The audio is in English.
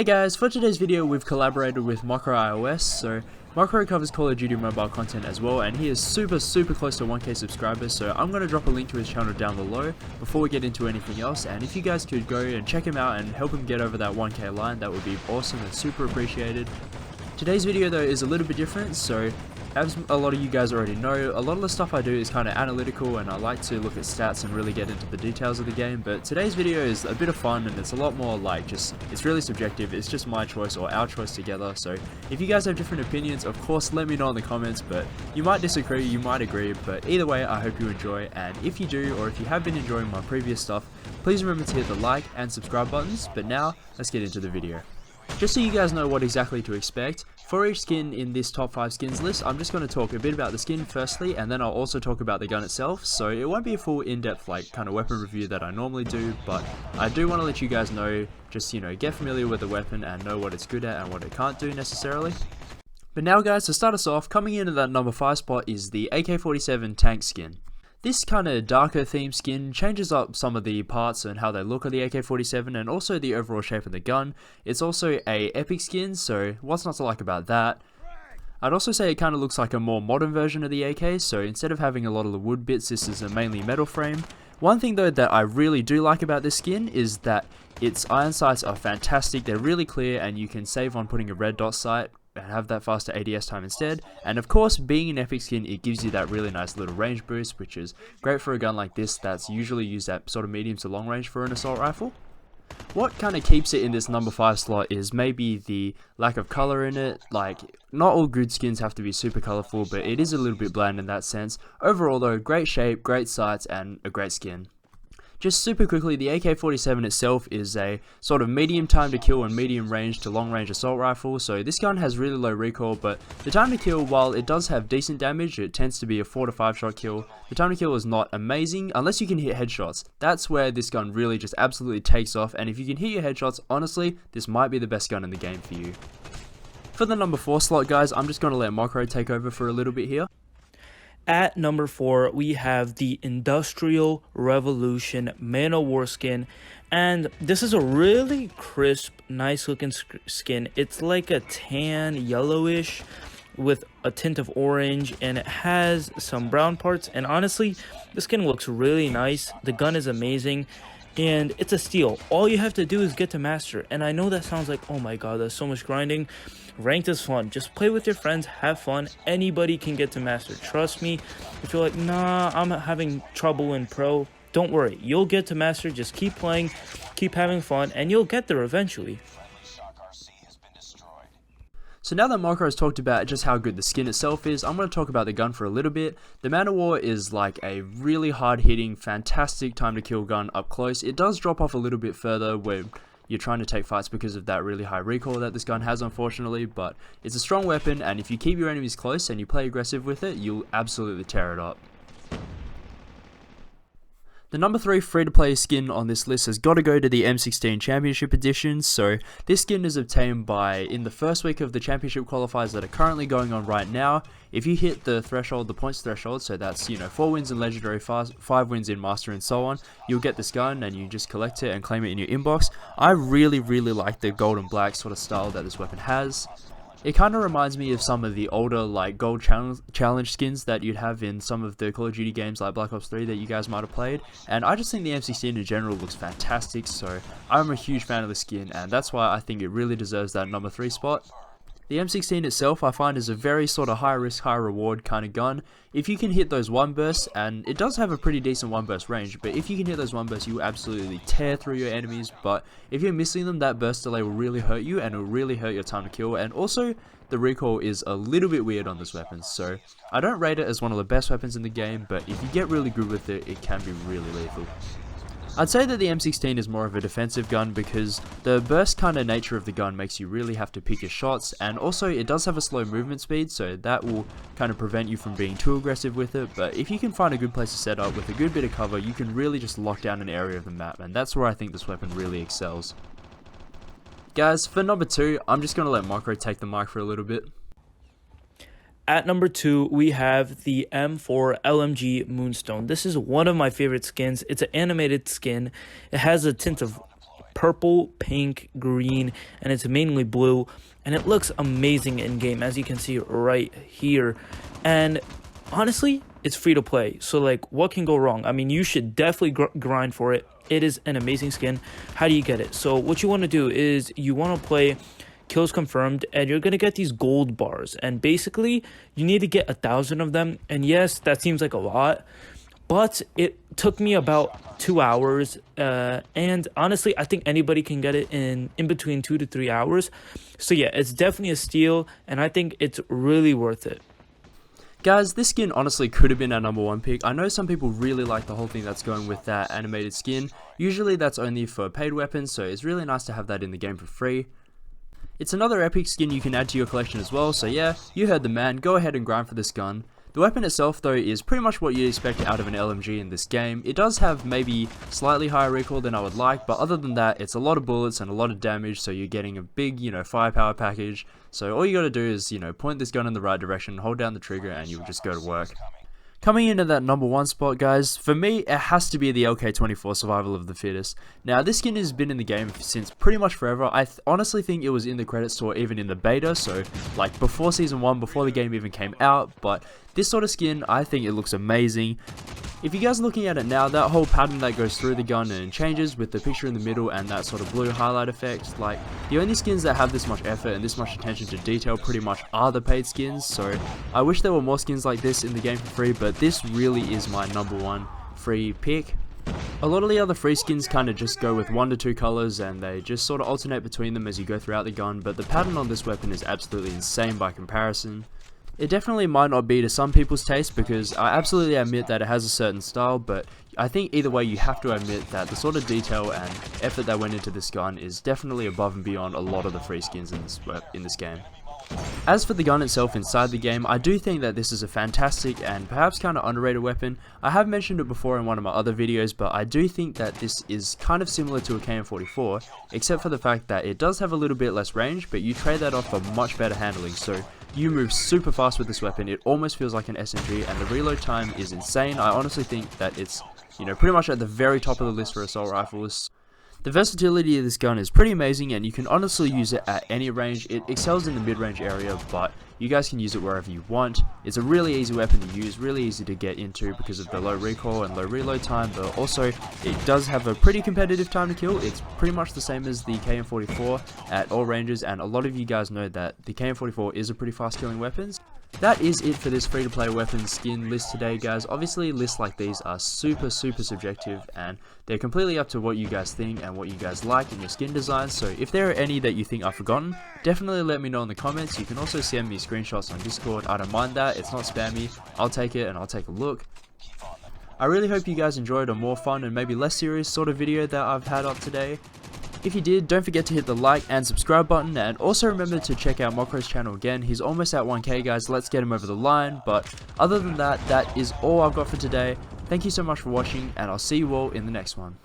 Hey guys, for today's video we've collaborated with Mocro iOS. So Mocro covers Call of Duty mobile content as well, and he is super close to 1k subscribers, so I'm going to drop a link to his channel down below before we get into anything else. And if you guys could go and check him out and help him get over that 1k line, that would be awesome and super appreciated. Today's video though is a little bit different, so as a lot of you guys already know, a lot of the stuff I do is kind of analytical and I like to look at stats and really get into the details of the game, but today's video is a bit of fun and it's a lot more like it's really subjective. It's just my choice or our choice together, so if you guys have different opinions, of course let me know in the comments, but you might disagree, you might agree, but either way I hope you enjoy. And if you do, or if you have been enjoying my previous stuff, please remember to hit the like and subscribe buttons. But now let's get into the video. Just so you guys know what exactly to expect, for each skin in this top 5 skins list, I'm just going to talk a bit about the skin firstly, and then I'll also talk about the gun itself. So it won't be a full in-depth like kind of weapon review that I normally do, but I do want to let you guys know, just get familiar with the weapon and know what it's good at and what it can't do necessarily. But now guys, to start us off, coming in at that number 5 spot is the AK-47 tank skin. This kind of darker theme skin changes up some of the parts and how they look on the AK-47 and also the overall shape of the gun. It's also a epic skin, so what's not to like about that? I'd also say it kind of looks like a more modern version of the AK, so instead of having a lot of the wood bits, this is a mainly metal frame. One thing though that I really do like about this skin is that its iron sights are fantastic. They're really clear and you can save on putting a red dot sight and have that faster ADS time instead. And of course, being an epic skin, it gives you that really nice little range boost, which is great for a gun like this that's usually used at sort of medium to long range for an assault rifle. What kind of keeps it in this number 5 slot is maybe the lack of color in it. Like, not all good skins have to be super colorful, but it is a little bit bland in that sense. Overall though, great shape, great sights, and a great skin. Just super quickly, the AK-47 itself is a sort of medium time to kill and medium range to long range assault rifle, so this gun has really low recoil, but the time to kill, while it does have decent damage, it tends to be a 4 to 5 shot kill. The time to kill is not amazing unless you can hit headshots. That's where this gun really just absolutely takes off, and if you can hit your headshots, honestly, this might be the best gun in the game for you. For the number 4 slot guys, I'm just going to let Mocro take over for a little bit here. At number 4, we have the Industrial Revolution Man of War skin, and this is a really crisp, nice looking skin. It's like a tan yellowish with a tint of orange, and it has some brown parts, and honestly, the skin looks really nice. The gun is amazing, and it's a steal. All you have to do is get to master, and I know that sounds like, oh my god, that's so much grinding. Ranked is fun. Just play with your friends, have fun. Anybody can get to master. Trust me. If you're like, nah, I'm having trouble in pro, don't worry. You'll get to master. Just keep playing, keep having fun, and you'll get there eventually. So now that Mocro has talked about just how good the skin itself is, I'm going to talk about the gun for a little bit. The Man of War is like a really hard hitting, fantastic time to kill gun up close. It does drop off a little bit further where you're trying to take fights because of that really high recoil that this gun has, unfortunately, but it's a strong weapon, and if you keep your enemies close and you play aggressive with it, you'll absolutely tear it up. The number 3 free-to-play skin on this list has got to go to the M16 Championship Edition. So this skin is obtained in the first week of the Championship qualifiers that are currently going on right now. If you hit the threshold, the points threshold, so that's 4 wins in Legendary, 5 wins in Master and so on, you'll get this gun and you just collect it and claim it in your inbox. I really like the gold and black sort of style that this weapon has. It kind of reminds me of some of the older like gold challenge skins that you'd have in some of the Call of Duty games like Black Ops 3 that you guys might have played, and I just think the M16 in general looks fantastic, so I'm a huge fan of the skin, and that's why I think it really deserves that number 3 spot. The M16 itself I find is a very sort of high risk, high reward kind of gun. If you can hit those one bursts, and it does have a pretty decent one burst range, but if you can hit those one bursts, you absolutely tear through your enemies. But if you're missing them, that burst delay will really hurt you, and it will really hurt your time to kill. And also, the recoil is a little bit weird on this weapon, so I don't rate it as one of the best weapons in the game, but if you get really good with it, it can be really lethal. I'd say that the M16 is more of a defensive gun because the burst kind of nature of the gun makes you really have to pick your shots, and also it does have a slow movement speed, so that will kind of prevent you from being too aggressive with it. But if you can find a good place to set up with a good bit of cover, you can really just lock down an area of the map, and that's where I think this weapon really excels. Guys, for number 2, I'm just going to let Mocro take the mic for a little bit. At number 2, we have the M4 LMG Moonstone. This is one of my favorite skins. It's an animated skin. It has a tint of purple, pink, green, and it's mainly blue, and it looks amazing in game, as you can see right here. And honestly, it's free to play, so like, what can go wrong? I mean, you should definitely grind for it. It is an amazing skin. How do you get it? So what you want to do is you want to play kills confirmed, and you're gonna get these gold bars, and basically you need to get 1,000 of them. And yes, that seems like a lot, but it took me about 2 hours, and honestly, I think anybody can get it in between 2 to 3 hours. So yeah, it's definitely a steal, and I think it's really worth it. Guys, this skin honestly could have been our #1 pick. I know some people really like the whole thing that's going with that animated skin. Usually that's only for paid weapons, so it's really nice to have that in the game for free. It's another epic skin you can add to your collection as well, so yeah, you heard the man, go ahead and grind for this gun. The weapon itself though is pretty much what you'd expect out of an LMG in this game. It does have maybe slightly higher recoil than I would like, but other than that, it's a lot of bullets and a lot of damage, so you're getting a big, firepower package. So all you gotta do is, point this gun in the right direction, hold down the trigger, and you'll just go to work. Coming into that #1 spot, guys, for me, it has to be the LK24 Survival of the Fittest. Now, this skin has been in the game since pretty much forever. I honestly think it was in the credits or even in the beta, so like before Season 1, before the game even came out, but this sort of skin, I think it looks amazing. If you guys are looking at it now, that whole pattern that goes through the gun and changes with the picture in the middle and that sort of blue highlight effect, like, the only skins that have this much effort and this much attention to detail pretty much are the paid skins, so I wish there were more skins like this in the game for free, but this really is my #1 free pick. A lot of the other free skins kind of just go with 1 to 2 colors and they just sort of alternate between them as you go throughout the gun, but the pattern on this weapon is absolutely insane by comparison. It definitely might not be to some people's taste, because I absolutely admit that it has a certain style, but I think either way you have to admit that the sort of detail and effort that went into this gun is definitely above and beyond a lot of the free skins in this game. As for the gun itself inside the game, I do think that this is a fantastic and perhaps kind of underrated weapon. I have mentioned it before in one of my other videos, but I do think that this is kind of similar to a KN44, except for the fact that it does have a little bit less range, but you trade that off for much better handling, so you move super fast with this weapon. It almost feels like an SMG, and the reload time is insane. I honestly think that it's, pretty much at the very top of the list for assault rifles. The versatility of this gun is pretty amazing, and you can honestly use it at any range. It excels in the mid-range area, but you guys can use it wherever you want. It's a really easy weapon to use, really easy to get into because of the low recoil and low reload time, but also it does have a pretty competitive time to kill. It's pretty much the same as the KN44 at all ranges, and a lot of you guys know that the KN44 is a pretty fast killing weapon. That is it for this free-to-play weapons skin list today, guys. Obviously, lists like these are super subjective, and they're completely up to what you guys think and what you guys like in your skin design. So if there are any that you think I've forgotten, definitely let me know in the comments. You can also send me screenshots on Discord. I don't mind that. It's not spammy. I'll take it and I'll take a look. I really hope you guys enjoyed a more fun and maybe less serious sort of video that I've had up today. If you did, don't forget to hit the like and subscribe button, and also remember to check out Mocro's channel again. He's almost at 1k, guys. Let's get him over the line. But other than that, that is all I've got for today. Thank you so much for watching, and I'll see you all in the next one.